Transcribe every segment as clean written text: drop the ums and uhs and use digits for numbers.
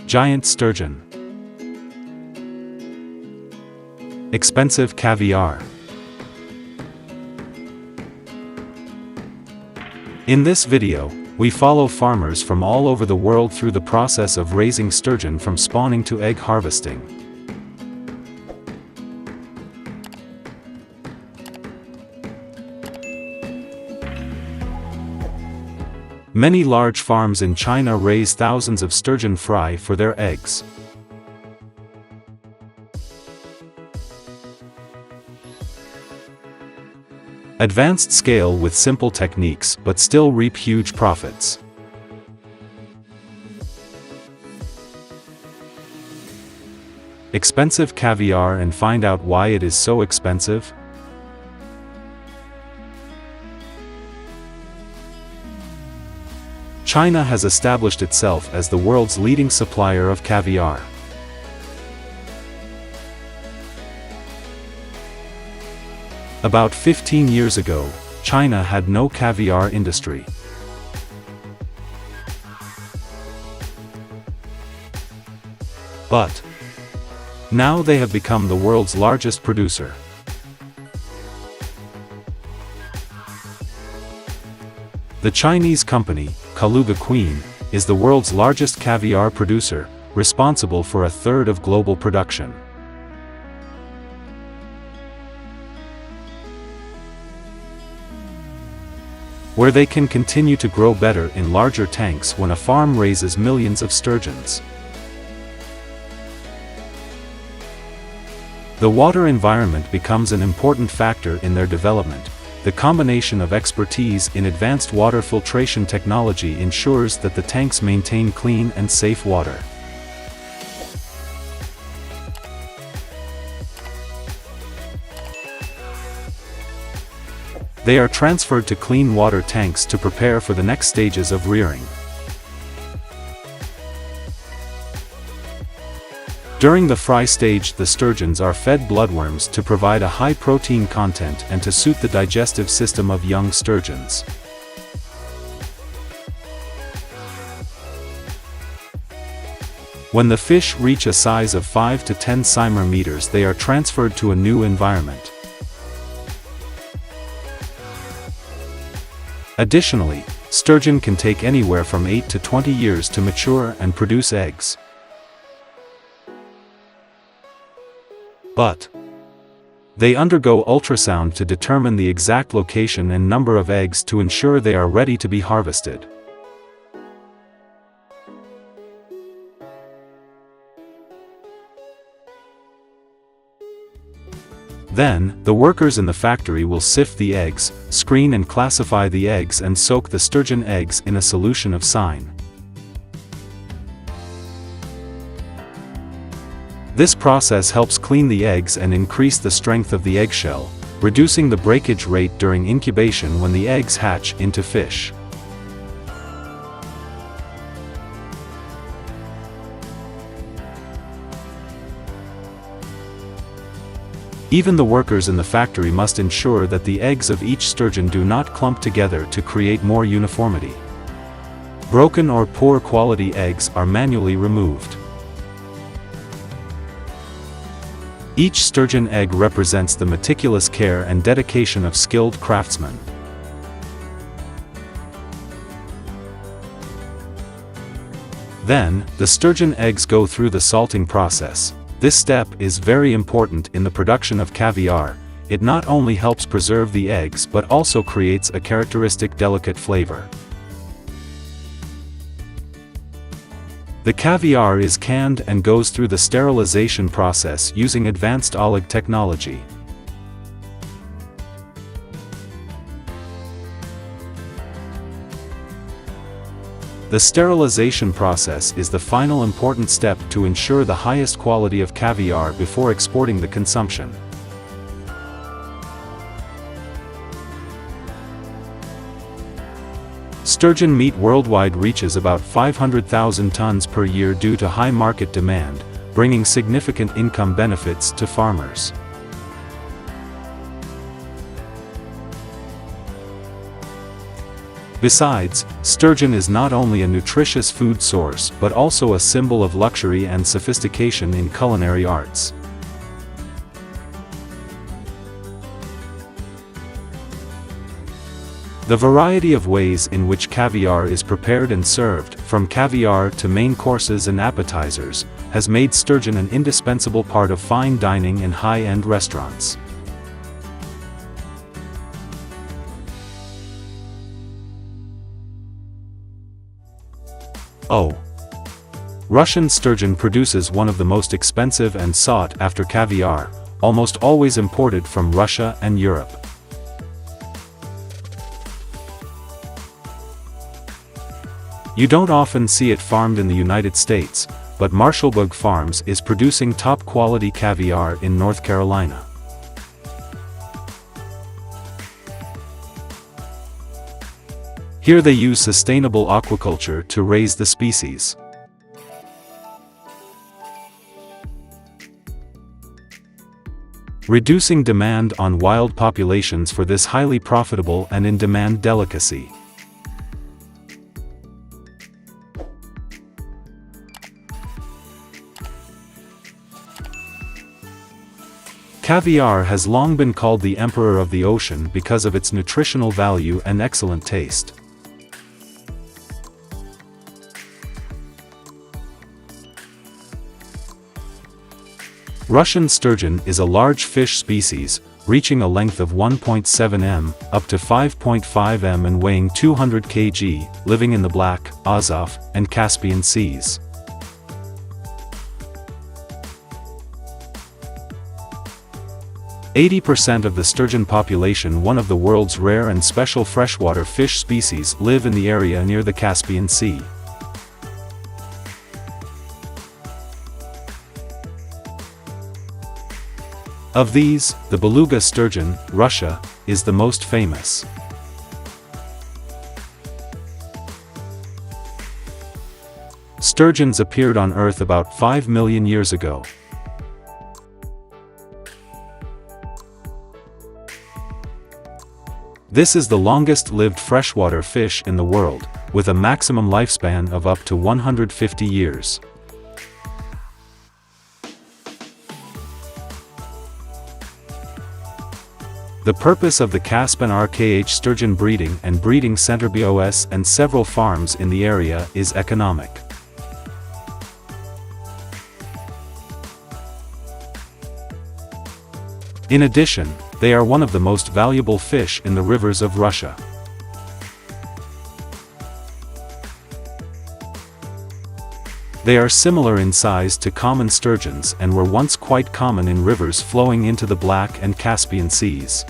Giant sturgeon. Expensive caviar. In this video, we follow farmers from all over the world through the process of raising sturgeon from spawning to egg harvesting. Many large farms in China raise thousands of sturgeon fry for their eggs. Advanced scale with simple techniques but still reap huge profits. Expensive caviar, and find out why it is so expensive. China has established itself as the world's leading supplier of caviar. About 15 years ago, China had no caviar industry. But now they have become the world's largest producer. The Chinese company, Kaluga Queen, is the world's largest caviar producer, responsible for a third of global production. Where they can continue to grow better in larger tanks when a farm raises millions of sturgeons. The water environment becomes an important factor in their development. The combination of expertise in advanced water filtration technology ensures that the tanks maintain clean and safe water. They are transferred to clean water tanks to prepare for the next stages of rearing. During the fry stage, the sturgeons are fed bloodworms to provide a high protein content and to suit the digestive system of young sturgeons. When the fish reach a size of 5 to 10 cm, they are transferred to a new environment. Additionally, sturgeon can take anywhere from 8 to 20 years to mature and produce eggs. But they undergo ultrasound to determine the exact location and number of eggs to ensure they are ready to be harvested. Then, the workers in the factory will sift the eggs, screen and classify the eggs, and soak the sturgeon eggs in a solution of cyan. This process helps clean the eggs and increase the strength of the eggshell, reducing the breakage rate during incubation when the eggs hatch into fish. Even the workers in the factory must ensure that the eggs of each sturgeon do not clump together to create more uniformity. Broken or poor quality eggs are manually removed. Each sturgeon egg represents the meticulous care and dedication of skilled craftsmen. Then, the sturgeon eggs go through the salting process. This step is very important in the production of caviar. It not only helps preserve the eggs but also creates a characteristic delicate flavor. The caviar is canned and goes through the sterilization process using advanced olig technology. The sterilization process is the final important step to ensure the highest quality of caviar before exporting the consumption. Sturgeon meat worldwide reaches about 500,000 tons per year due to high market demand, bringing significant income benefits to farmers. Besides, sturgeon is not only a nutritious food source but also a symbol of luxury and sophistication in culinary arts. The variety of ways in which caviar is prepared and served, from caviar to main courses and appetizers, has made sturgeon an indispensable part of fine dining in high-end restaurants. Russian sturgeon produces one of the most expensive and sought-after caviar, almost always imported from Russia and Europe. You don't often see it farmed in the United States, but Marshallburg Farms is producing top-quality caviar in North Carolina. Here they use sustainable aquaculture to raise the species. Reducing demand on wild populations for this highly profitable and in-demand delicacy. Caviar has long been called the emperor of the ocean because of its nutritional value and excellent taste. Russian sturgeon is a large fish species, reaching a length of 1.7 m, up to 5.5 m and weighing 200 kg, living in the Black, Azov, and Caspian Seas. %of the sturgeon population, one of the world's rare and special freshwater fish species, live in the area near the Caspian Sea. Of these, the beluga sturgeon, Russia, is the most famous. Sturgeons appeared on Earth about 5 million years ago. This is the longest-lived freshwater fish in the world, with a maximum lifespan of up to 150 years. The purpose of the Caspian RKH sturgeon breeding and breeding center BOS and several farms in the area is economic. In addition, they are one of the most valuable fish in the rivers of Russia. They are similar in size to common sturgeons and were once quite common in rivers flowing into the Black and Caspian Seas.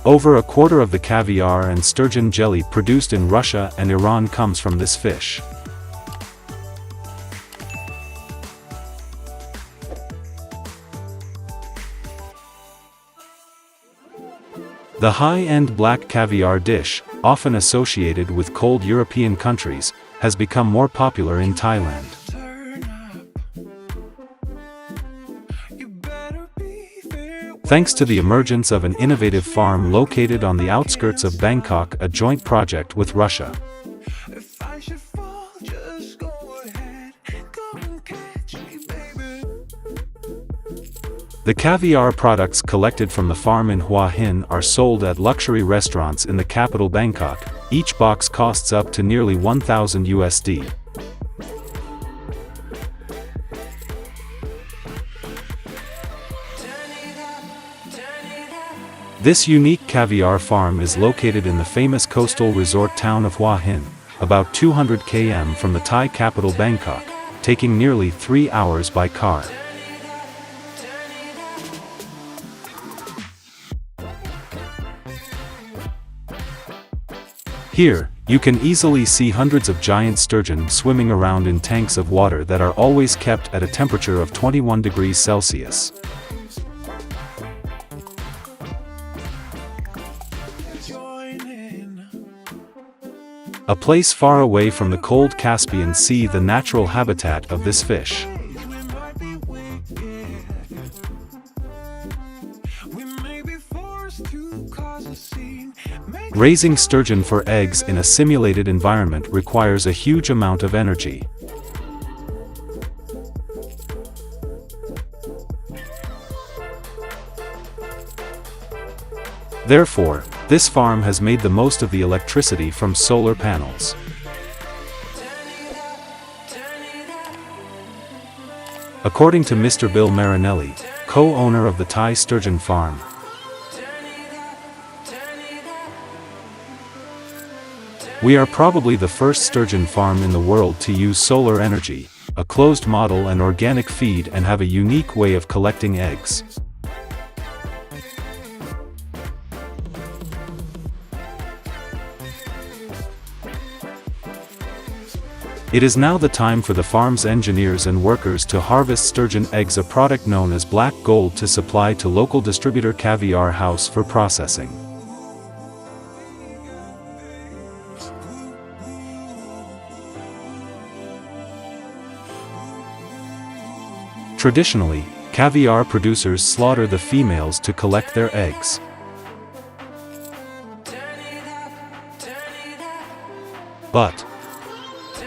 Over a quarter of the caviar and sturgeon jelly produced in Russia and Iran comes from this fish. The high-end black caviar dish, often associated with cold European countries, has become more popular in Thailand. Thanks to the emergence of an innovative farm located on the outskirts of Bangkok, a joint project with Russia. The caviar products collected from the farm in Hua Hin are sold at luxury restaurants in the capital Bangkok. Each box costs up to nearly $1,000. This unique caviar farm is located in the famous coastal resort town of Hua Hin, about 200 km from the Thai capital Bangkok, taking nearly 3 hours by car. Here, you can easily see hundreds of giant sturgeon swimming around in tanks of water that are always kept at a temperature of 21 degrees Celsius. A place far away from the cold Caspian Sea, the natural habitat of this fish. Raising sturgeon for eggs in a simulated environment requires a huge amount of energy. Therefore, this farm has made the most of the electricity from solar panels. According to Mr. Bill Marinelli, co-owner of the Thai Sturgeon Farm, we are probably the first sturgeon farm in the world to use solar energy, a closed model and organic feed, and have a unique way of collecting eggs. It is now the time for the farm's engineers and workers to harvest sturgeon eggs, a product known as black gold, to supply to local distributor Caviar House for processing. Traditionally, caviar producers slaughter the females to collect their eggs. But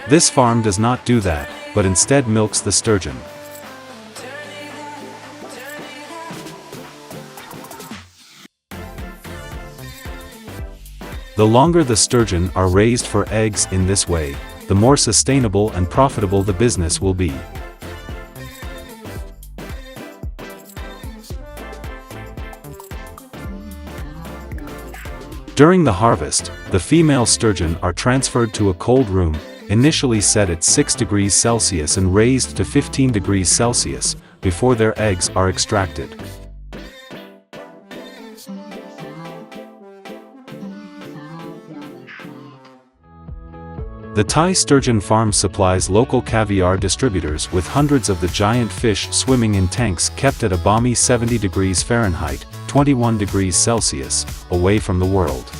this farm does not do that, but instead milks the sturgeon. The longer the sturgeon are raised for eggs in this way, the more sustainable and profitable the business will be. During the harvest, the female sturgeon are transferred to a cold room, initially set at 6 degrees Celsius and raised to 15 degrees Celsius, before their eggs are extracted. The Thai Sturgeon Farm supplies local caviar distributors with hundreds of the giant fish swimming in tanks kept at a balmy 70 degrees Fahrenheit, 21 degrees Celsius, away from the world.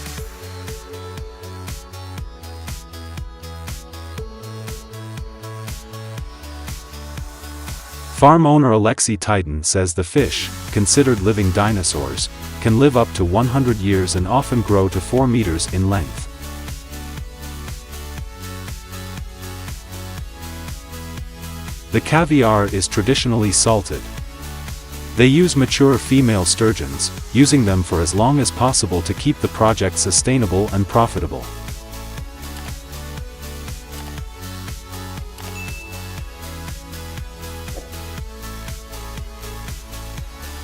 Farm owner Alexei Titan says the fish, considered living dinosaurs, can live up to 100 years and often grow to 4 meters in length. The caviar is traditionally salted. They use mature female sturgeons, using them for as long as possible to keep the project sustainable and profitable.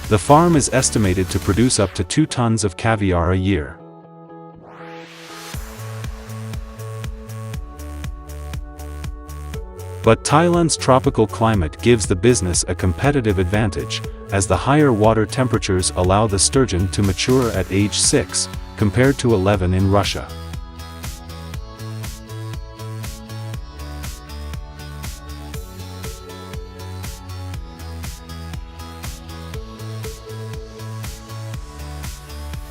The farm is estimated to produce up to 2 tons of caviar a year. But Thailand's tropical climate gives the business a competitive advantage, as the higher water temperatures allow the sturgeon to mature at age 6, compared to 11 in Russia.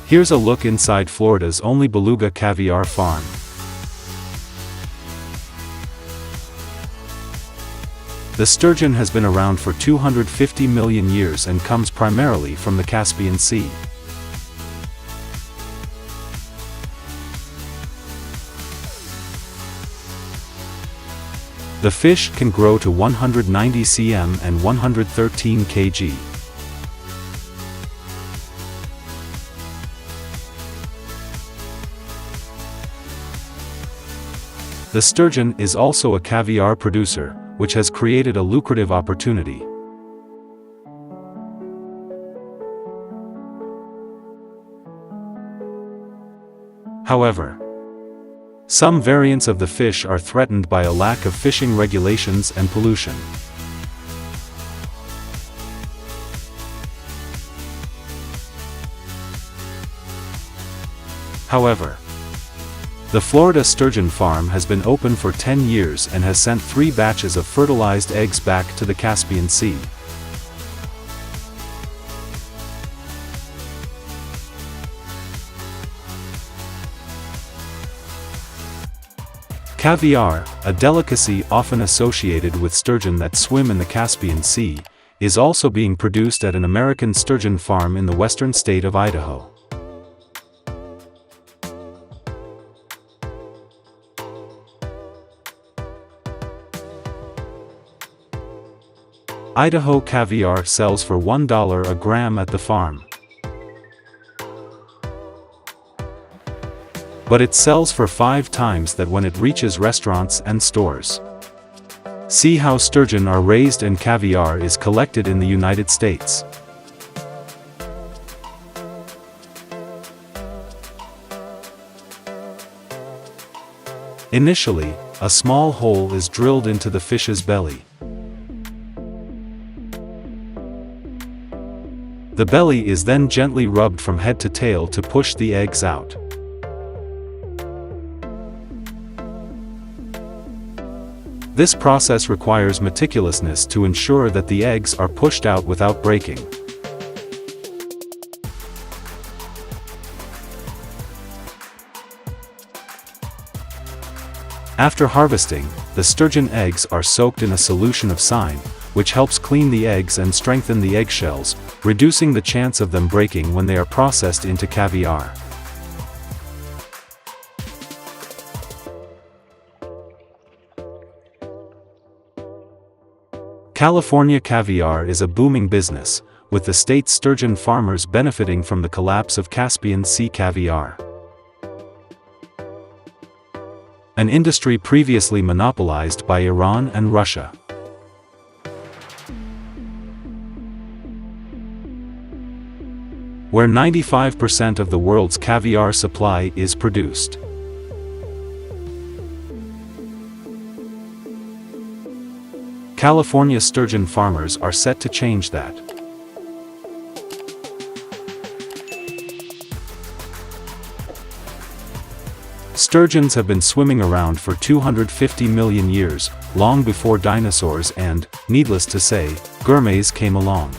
Here's a look inside Florida's only beluga caviar farm. The sturgeon has been around for 250 million years and comes primarily from the Caspian Sea. The fish can grow to 190 cm and 113 kg. The sturgeon is also a caviar producer, which has created a lucrative opportunity. However, some variants of the fish are threatened by a lack of fishing regulations and pollution. However, the Florida Sturgeon Farm has been open for 10 years and has sent 3 batches of fertilized eggs back to the Caspian Sea. Caviar, a delicacy often associated with sturgeon that swim in the Caspian Sea, is also being produced at an American sturgeon farm in the western state of Idaho. Idaho caviar sells for $1 a gram at the farm. But it sells for 5 times that when it reaches restaurants and stores. See how sturgeon are raised and caviar is collected in the United States. Initially, a small hole is drilled into the fish's belly. The belly is then gently rubbed from head to tail to push the eggs out. This process requires meticulousness to ensure that the eggs are pushed out without breaking. After harvesting, the sturgeon eggs are soaked in a solution of sine, which helps clean the eggs and strengthen the eggshells, reducing the chance of them breaking when they are processed into caviar. California caviar is a booming business, with the state's sturgeon farmers benefiting from the collapse of Caspian Sea caviar. An industry previously monopolized by Iran and Russia. Where 95% of the world's caviar supply is produced. California sturgeon farmers are set to change that. Sturgeons have been swimming around for 250 million years, long before dinosaurs and, needless to say, gourmets came along.